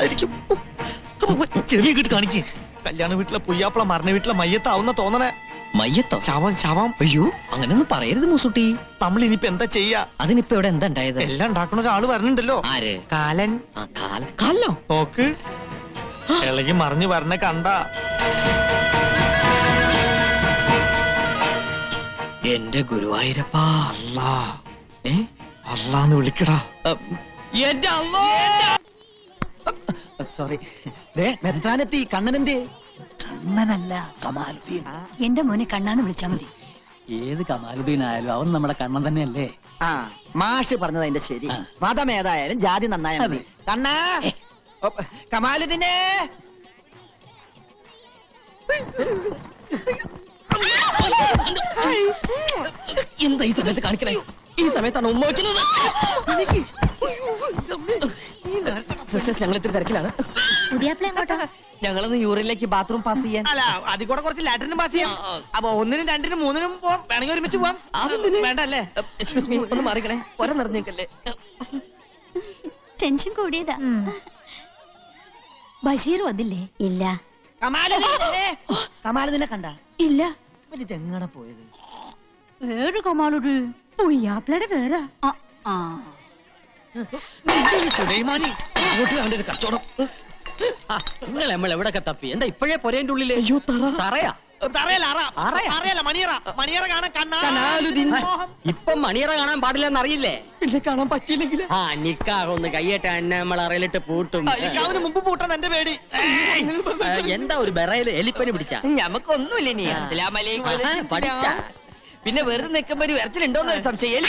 അതായിരിക്കും. ചെറിയ കിട്ട് കാണിക്കേ. കല്യാണ വീട്ടിലെ പുയ്യാപ്പള മരണ വീട്ടിലെ മയ്യത്താവുന്ന തോന്നണേ. മയ്യത്തോ? ശവം. അയ്യോ അങ്ങനെയൊന്നും പറയരുത് മൂസുട്ടി. നമ്മൾ ഇനിയിപ്പോ എന്താ ചെയ്യാ? അതിനിപ്പോ ഇവിടെ എന്താ ഉണ്ടായത്? എല്ലാം ഉണ്ടാക്കണ ഒരാള് വരണുണ്ടല്ലോ. ആര്? കാലൻ. കാലോ? നോക്ക്, ഇളകി മറിഞ്ഞു വരണ കണ്ട. എന്റെ ഗുരുവായൂരപ്പാ. അല്ലാ അല്ലാന്ന് വിളിക്കടാ. എന്റെ അല്ലോ. സോറി. മെത്രാനെത്തി. കണ്ണനെന്തേ? കണ്ണനല്ല, കമാലുദ്ദീൻ. എന്റെ മോനെ കണ്ണാന്ന് വിളിച്ചാ മതി. ഏത് കമാലുദ്ദീൻ ആയാലും അവൻ നമ്മുടെ കണ്ണൻ തന്നെയല്ലേ. ആ മാഷ് പറഞ്ഞത് അതിന്റെ ശരി. മതം ഏതായാലും ജാതി നന്നായ മതി. കണ്ണാ കമാലുദ്ദീനെ. എന്താ ഈ സമയത്ത് കാണിക്കണേ? ഈ സമയത്താണ് ഉമ്മ വയ്ക്കുന്നത്. സിസ്റ്റേഴ്സ്, ഞങ്ങൾ ഇത്തിരി തിരക്കിലാണ്. ഞങ്ങളൊന്ന് യൂറിനിലേക്ക് ബാത്റൂം പാസ് ചെയ്യാൻ. അല്ല, അതിൽ കൂടെ കുറച്ച് ലാറ്ററിനും പാസ് ചെയ്യാം. അപ്പൊ 1-നും 2-നും 3-നും പോവാം. വേണമെങ്കിൽ ഒരുമിച്ച് പോവാം. വേണ്ട അല്ലേ? എക്സ്ക്യൂസ് മീ, ഒന്ന് മാറിക്കണേ. ഒര നിറഞ്ഞേക്കല്ലേ. ടെൻഷൻ കൂടിയതാ. ബഷീർ വന്നില്ലേ? ഇല്ല. കമാലുദ്ദീനെ കണ്ട? ഇല്ല. ഇതെങ്ങനെ പോയത്? വേറെ കമാലുദ്ദീൻ പുയ്യാപ്പിളയുടെ പേരാ. കച്ചവടം. നിങ്ങൾ നമ്മൾ എവിടൊക്കെ തപ്പി? എന്താ ഇപ്പോഴേ പൊരേന്റെ ഉള്ളില്? അയ്യോ, തറയാ? മണിയറ കാണാൻ കനാലുദ്ദീൻ. ഇപ്പം മണിയറ കാണാൻ പാടില്ലെന്ന് അറിയില്ലേ? പിന്നെ കാണാൻ പറ്റിയില്ലെങ്കിൽ ആ നിക്കാഹ് ഒന്ന് കയ്യേറ്റ എന്നെ നമ്മൾ അറിയിലിട്ട് പൂട്ടും. അവന് മുമ്പ് പൂട്ടാൻ എന്റെ പേടി. എന്താ ഒരു ബെറയില് എലിപ്പനി പിടിച്ച? ഞമ്മക്കൊന്നുമില്ല. നീ അസ്സലാമലൈക്കും പഠിച്ച. പിന്നെ വെറുതെ നിൽക്കുമ്പോ ഒരു വിരച്ചിലുണ്ടോന്ന് സംശയം.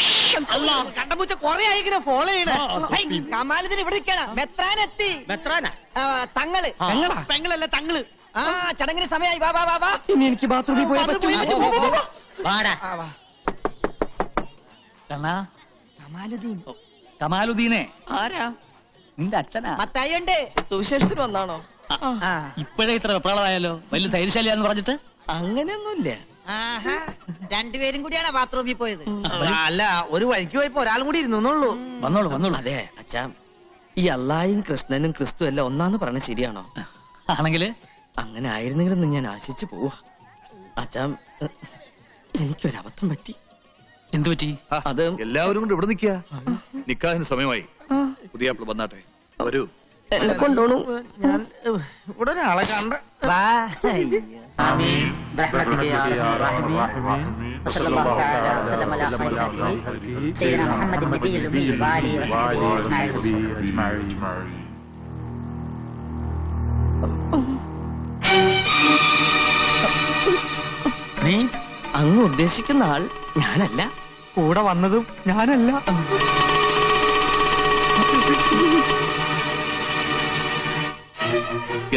കണ്ടപൂച്ച കൊറേ ആയിങ്ങനെ ഫോളോ ചെയ്യണേ. കമാലുദ്ദീൻ ഇവിടെ നിൽക്കണം. മെത്രാനെത്തി. മെത്രാനാ? തങ്ങള്. പെങ്ങളല്ല തങ്ങള്. ആ ചടങ്ങിന് സമയമായി. വാ വാ വാ വാ. ഇനി എനിക്ക് ബാത്റൂമിൽ പോയാൽ കണ്ണാ. കമാലുദ്ദീൻ. കമാലുദ്ദീനെ ആരാ? നിന്റെ അച്ഛനാ. മത്തായിണ്ട്. സുവിശേഷത്തിന് വന്നാണോ? ഇപ്പോഴേ ഇത്ര വെപ്രാളമായാലോ? വലിയ സൈരിശാലിയാന്ന് പറഞ്ഞിട്ട്? അങ്ങനെയൊന്നുമില്ല. രണ്ടുപേരും കൂടിയാണ് ബാത്റൂമിൽ പോയത്. അല്ല, ഒരു വഴിക്ക് പോയപ്പോ ഒരാളും കൂടി ഇരുന്നുള്ളൂ. വന്നോളൂ വന്നോളൂ. അതെ അച്ഛാ, ഈ അല്ലായും കൃഷ്ണനും ക്രിസ്തു എല്ലാം ഒന്നാന്ന് പറഞ്ഞ ശരിയാണോ? ആണെങ്കില് അങ്ങനെ ആയിരുന്നെങ്കിലും ഞാൻ ആശിച്ചു പോവാ. അച്ഛാ, എനിക്കൊരബദ്ധം പറ്റി. എന്തു പറ്റി? അത് എല്ലാവരും കൊണ്ട് ഇവിടെ നിൽക്കുക. നിക്കാഹിന് സമയമായി. പുതിയ വന്നാട്ടെ. വരൂ. എന്നെ കൊണ്ടോണു. ഞാൻ ഇവിടെ ഒരാളെ കണ്ട. വാ. നീ അങ്ങ് ഉദ്ദേശിക്കുന്ന ആൾ ഞാനല്ല. കൂടെ വന്നതും ഞാനല്ല.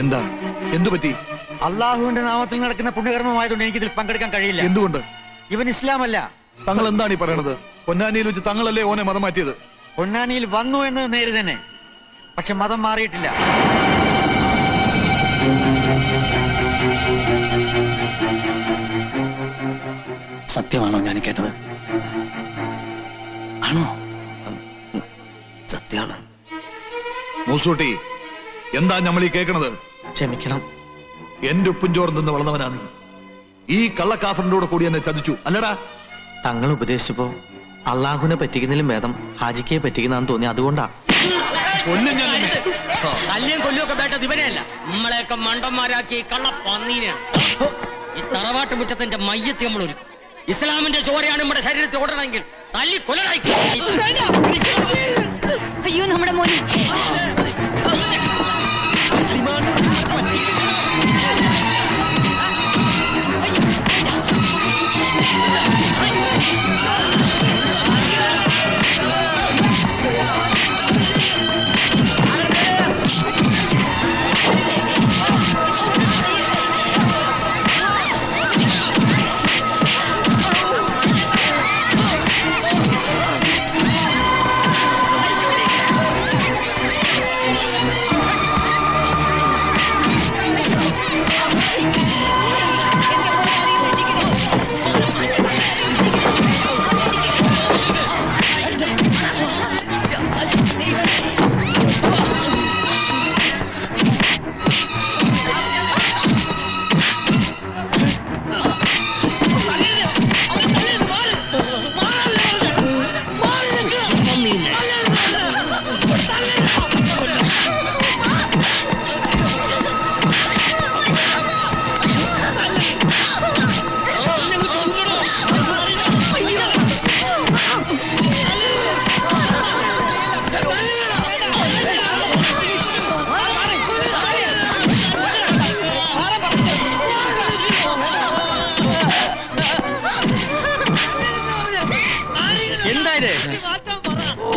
എന്താ? എന്തു പറ്റി? അള്ളാഹുവിന്റെ നാമത്തിൽ നടക്കുന്ന പുണ്യകർമ്മമായതുകൊണ്ട് എനിക്കിതിൽ പങ്കെടുക്കാൻ കഴിയില്ല. എന്തുകൊണ്ട്? ഇവൻ ഇസ്ലാമല്ല. തങ്ങൾ എന്താണ് ഈ പറയണത്? പൊന്നാനിയിൽ വെച്ച് തങ്ങളല്ലേ ഓനെ മതം മാറ്റിയത്? പൊന്നാനിയിൽ വന്നു എന്ന് നേര് തന്നെ, പക്ഷെ മതം മാറിയിട്ടില്ല. സത്യമാണോ ഞാൻ കേട്ടത്? ആണോ? സത്യമാണ്. മൂസൂട്ടി, എന്താ നമ്മൾ ഈ കേൾക്കണത്? ക്ഷമിക്കണം. എന്റെ ഉപ്പും ചോറും നിന്ന് വളർന്നവനാ നീ. ഈ കള്ളക്കാഫറിന്റെ കൂടെ കൂടി എന്നെ ചതിച്ചു അല്ലടാ? തങ്ങൾ ഉപദേശിച്ചപ്പോ അള്ളാഹുവിനെ പറ്റിക്കുന്നതിലും ഭേദം ഹാജിക്കെ പറ്റിക്കുന്നതാന്ന് തോന്നി. അതുകൊണ്ടാ. കല്യം കൊല്ലുമൊക്കെ വേണ്ടത് ഇവനെയല്ല, നമ്മളെയൊക്കെ മണ്ടന്മാരാക്കി കള്ള പന്നീനെയാണ്. ഈ തറവാട്ട് മുറ്റത്തിന്റെ മയ്യത്തി നമ്മൾ ഒരു ഇസ്ലാമിന്റെ ചോരയാണ് നമ്മുടെ ശരീരത്തിൽ ഓടണമെങ്കിൽ തല്ലി കൊലടായി. അയ്യോ, നമ്മുടെ മോനെ.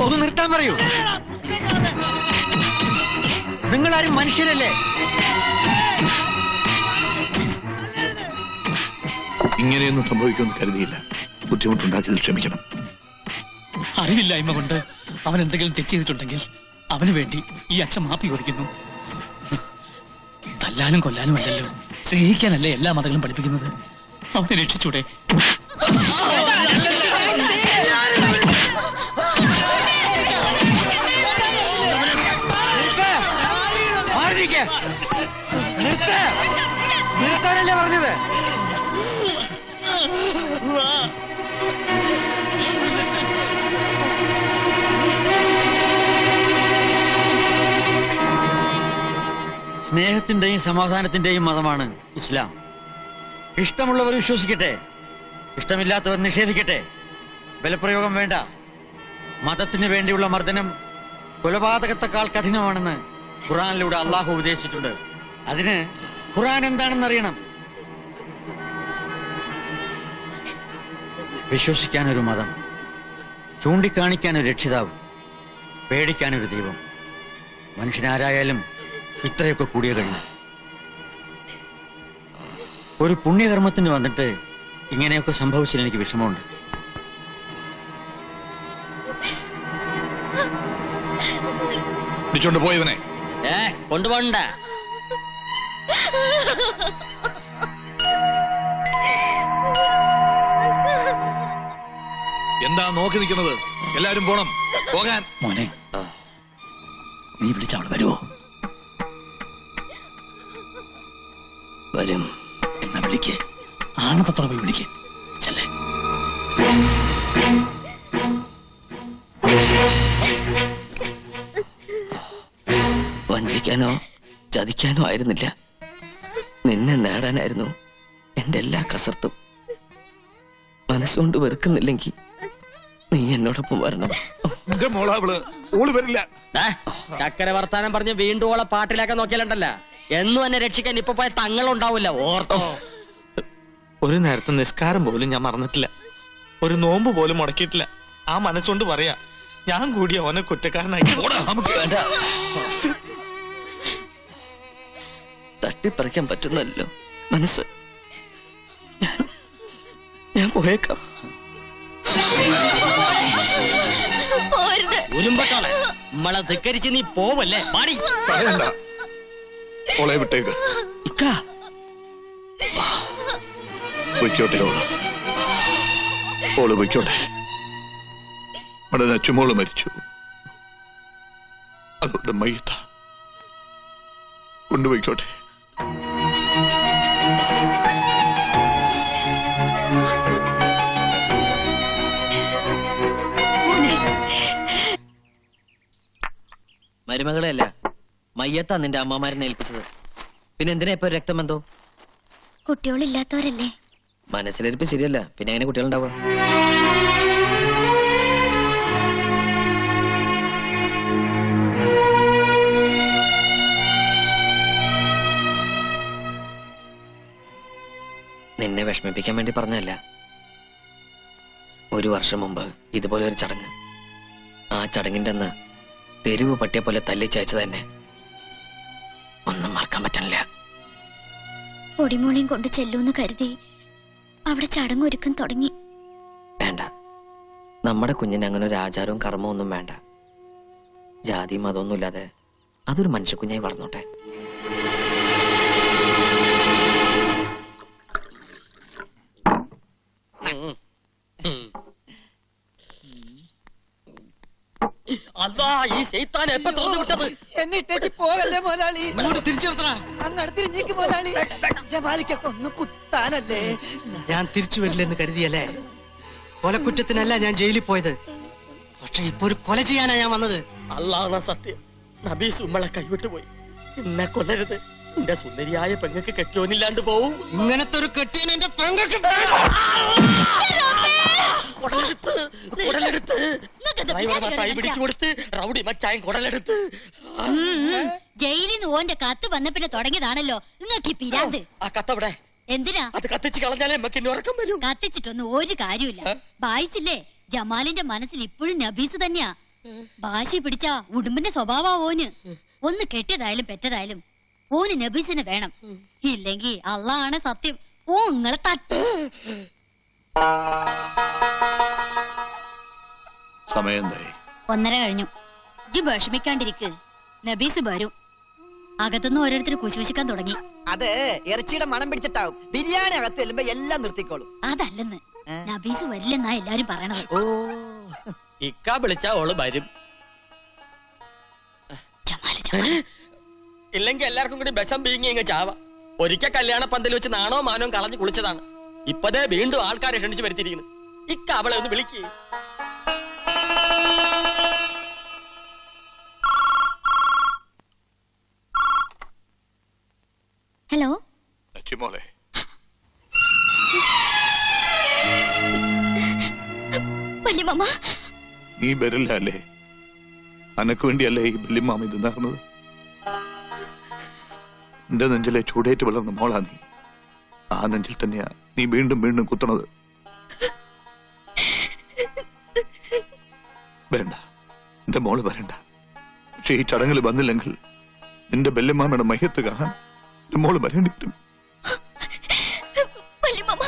ഒന്ന് നിർത്താൻ പറയൂ. നിങ്ങളാരും മനുഷ്യരല്ലേ? ഇങ്ങനെയൊന്നും സംഭവിക്കുമെന്ന് കരുതിയില്ല. ബുദ്ധിമുട്ടുണ്ടാക്കിയതിൽ ക്ഷമിക്കണം. അറിവില്ലായ്മ കൊണ്ട് അവൻ എന്തെങ്കിലും തെറ്റ് ചെയ്തിട്ടുണ്ടെങ്കിൽ അവന് വേണ്ടി ഈ അച്ഛൻ മാപ്പി ചോദിക്കുന്നു. തല്ലാനും കൊല്ലാനും അല്ലല്ലോ, സ്നേഹിക്കാനല്ലേ എല്ലാ മതങ്ങളും പഠിപ്പിക്കുന്നത്. അവനെ രക്ഷിച്ചൂടെ? നിർത്താനല്ലേ പറഞ്ഞത്? സ്നേഹത്തിന്റെയും സമാധാനത്തിന്റെയും മതമാണ് ഇസ്ലാം. ഇഷ്ടമുള്ളവർ വിശ്വസിക്കട്ടെ, ഇഷ്ടമില്ലാത്തവർ നിഷേധിക്കട്ടെ. ബലപ്രയോഗം വേണ്ട. മതത്തിന് വേണ്ടിയുള്ള മർദ്ദനം കൊലപാതകത്തെക്കാൾ കഠിനമാണെന്ന് ഖുർആനിലൂടെ അള്ളാഹു ഉപദേശിച്ചിട്ടുണ്ട്. അതിന് ഖുർആൻ എന്താണെന്ന് അറിയണം. വിശ്വസിക്കാനൊരു മതം, ചൂണ്ടിക്കാണിക്കാനൊരു രക്ഷിതാവ്, പേടിക്കാനൊരു ദൈവം. മനുഷ്യനാരായാലും ഇത്രയൊക്കെ കൂടിയ കഴിഞ്ഞു. ഒരു പുണ്യകർമ്മത്തിന് വന്നിട്ട് ഇങ്ങനെയൊക്കെ സംഭവിച്ചതിൽ എനിക്ക് വിഷമമുണ്ട്. വിളിച്ചോണ്ട് പോയവനെ കൊണ്ടുപോണ്ട. എന്താ നോക്കി നിൽക്കുന്നത്? എല്ലാരും പോണം, പോകാൻ. മോനെ, നീ വിളിച്ച അവള് വരുവോ? വരും. എന്നാ വിളിക്ക്, ആണത്തോടെ പോയി വിളിക്ക്. ചെല്ലേ. വഞ്ചിക്കാനോ ചതിക്കാനോ ആയിരുന്നില്ല, നിന്നെ നേടാനായിരുന്നു എന്റെ എല്ലാ കസർത്തും. മനസ്സുകൊണ്ട് വെറുക്കുന്നില്ലെങ്കിൽ നീ എന്നോടൊപ്പം വരണം. എന്റെ മോളാവള്, ഓള് വരില്ല. ചക്കര വർത്താനം പറഞ്ഞ് വീണ്ടും ഓളെ പാട്ടിലാക്കാൻ നോക്കിയാലുണ്ടല്ല, എന്നും എന്നെ രക്ഷിക്കാൻ ഇപ്പൊ പോയ തങ്ങളുണ്ടാവില്ല. ഓർത്തോ? ഒരു നേരത്തെ നിസ്കാരം പോലും ഞാൻ മറന്നിട്ടില്ല, ഒരു നോമ്പ് പോലും മുടക്കിയിട്ടില്ല. ആ മനസ്സുകൊണ്ട് പറയാ, ഞാൻ കൂടി അവനെ കുറ്റക്കാരനായി. വേണ്ട, തട്ടിപ്പറിക്കാൻ പറ്റുന്നല്ലോ മനസ്സ്. ഞാൻ പോയേക്കാം. ഉരുമ്പട്ടോളെ, നമ്മളെ ധിക്കരിച്ച് നീ പോവല്ലേ? പാടി പറയണ്ട, ഓളെ വിട്ടേക്ക്. പൊയ്ക്കോട്ടെ ഓള്, ഓള് പൊയ്ക്കോട്ടെ. അവിടെ നച്ചുമോള് മരിച്ചു, അതുകൊണ്ട് മയ്യത്ത കൊണ്ടുപോയിക്കോട്ടെ. മരുമകളെ അല്ല, മയ്യത്താ നിന്റെ അമ്മമാരനെ ഏൽപ്പിച്ചത്. പിന്നെ എന്തിനാ ഇപ്പൊ രക്തബന്ധോ? കുട്ടികളില്ലാത്തവരല്ലേ? മനസ്സിലിരിപ്പ് ശരിയല്ല, പിന്നെ എങ്ങനെ കുട്ടികളുണ്ടാവുക? നിന്നെ വിഷമിപ്പിക്കാൻ വേണ്ടി പറഞ്ഞല്ല. ഒരു വർഷം മുമ്പ് ഇതുപോലെ ഒരു ചടങ്ങ്, ആ ചടങ്ങിന്റെ അന്ന് തെരുവ് പട്ടിയെ പോലെ തല്ലിച്ചയച്ചത് തന്നെ. ഒന്നും മറക്കാൻ പറ്റണില്ല. പൊടിമോളിയും കൊണ്ട് ചെല്ലൂന്ന് കരുതി അവിടെ ചടങ്ങൊരുക്കം തുടങ്ങി. വേണ്ട, നമ്മുടെ കുഞ്ഞിന് അങ്ങനെ ഒരു ആചാരവും കർമ്മവും ഒന്നും വേണ്ട. ജാതി മതമൊന്നുമില്ലാതെ അതൊരു മനുഷ്യക്കുഞ്ഞായി വളർന്നോട്ടെ. അതാ ഈ ശൈത്താൻ എപ്പ തുറന്നു വിട്ടത്? എന്നെ ഇട്ടേച്ച് പോകല്ലേ മോലാളി. തിരിച്ചു നിർത്തണ. അങ്ങോട്ട് തിരിഞ്ഞേക്ക് മോലാളി. ജമാലിക്കൊക്കെ ഒന്ന് കുത്താനല്ലേ. ഞാൻ തിരിച്ചു വരില്ലെന്ന് കരുതിയല്ലേ? കൊലക്കുറ്റത്തിനല്ല ഞാൻ ജയിലിൽ പോയത്, പക്ഷെ ഇപ്പൊ ഒരു കൊല ചെയ്യാനാ ഞാൻ വന്നത്. അള്ളാഹ് സത്യം, നബീസ് ഉമ്മളെ കൈവിട്ടു പോയി. എന്നെ കൊല്ലരുത്, എന്റെ സുന്ദരിയായ പെങ്ങൾക്ക് കെട്ടിയോനില്ലാണ്ട് പോവും. ഇങ്ങനത്തെ ഒരു കെട്ടിയൻ എന്റെ പെങ്ങൾക്ക് കുടലെടുത്ത് കൈ പിടിച്ചു കൊടുത്ത് റൗഡി മച്ചായൻ കുടലെടുത്ത്. ജയിലിൽ നിന്ന് ഓന്റെ കത്ത് വന്ന പിന്നെ തുടങ്ങിയതാണല്ലോ നിങ്ങൾക്ക് പിരാന്ത്. ആ കത്തവിടെ? എന്തിനാ അത് കത്തിച്ച് കളഞ്ഞാലേ നമുക്ക് ഇനി ഉറക്കം വരും. കത്തിച്ചിട്ടൊന്നും ഒരു കാര്യമില്ല. വായിച്ചില്ലേ, ജമാലിന്റെ മനസ്സിൽ ഇപ്പോഴും നബീസ് തന്നെയാ. വാശി പിടിച്ചാ ഉടുമ്പിന്റെ സ്വഭാവ ഓന്. ഒന്ന് കെട്ടിയതായാലും പെറ്റതായാലും ഓന് നബീസിന് വേണം. ഇല്ലെങ്കി അള്ളാണ് സത്യം, ഓ നിങ്ങളെ തട്ട്. സമയം എന്തായി? 1:30 കഴിഞ്ഞു. ഇജ്ജ് വിഷമിക്കാണ്ടിരിക്ക്, നബീസ് വരും. അകത്തുനിന്ന് ഓരോരുത്തർ കുശൂശിക്കാൻ തുടങ്ങി. അത് ഇറച്ചിയുടെ മണം പിടിച്ചിട്ടാവും. ബിരിയാണി അകത്ത് ചെല്ലുമ്പോ എല്ലാം നിർത്തിക്കോളും. അതല്ലെന്ന്, നബീസ് വരില്ലെന്നാ എല്ലാരും പറയണത്. ഓ, ഇക്ക വിളിച്ചാ ഓള് വരും. ഇല്ലെങ്കിൽ എല്ലാവർക്കും കൂടി ബസം പീങ്ങി ഇങ്ങ് ചാവ. ഒരിക്കൽ കല്യാണ പന്തൽ വെച്ച് നാണോ മാനോ കളഞ്ഞു കുളിച്ചതാണ്. ഇപ്പതേ വീണ്ടും ആൾക്കാരെ ക്ഷണിച്ചു വരുത്തിയിരിക്കുന്നു. ഇക്ക അവളെ ഒന്ന് വിളിക്കേ. ഹലോ അച്ചിമോളെ, വല്യമ്മ. നീ വരില്ല അല്ലേ? അനക്ക് വേണ്ടിയല്ലേ ഈ വല്യമ്മാമ ഇത് നടന്നത്? എന്റെ നെഞ്ചിലെ ചൂടേറ്റ് വളർന്ന മോളാ നീ. ആ നെഞ്ചിൽ തന്നെയാ നീ വീണ്ടും വീണ്ടും കുത്തണത്. വേണ്ട, എന്റെ മോള് വരണ്ട. പക്ഷെ ഈ ചടങ്ങിൽ വന്നില്ലെങ്കിൽ നിന്റെ വല്യമ്മാമയുടെ മയ്യത്ത് കാണാൻ എന്റെ മോള് വരേണ്ടി വരും. വല്യമ്മ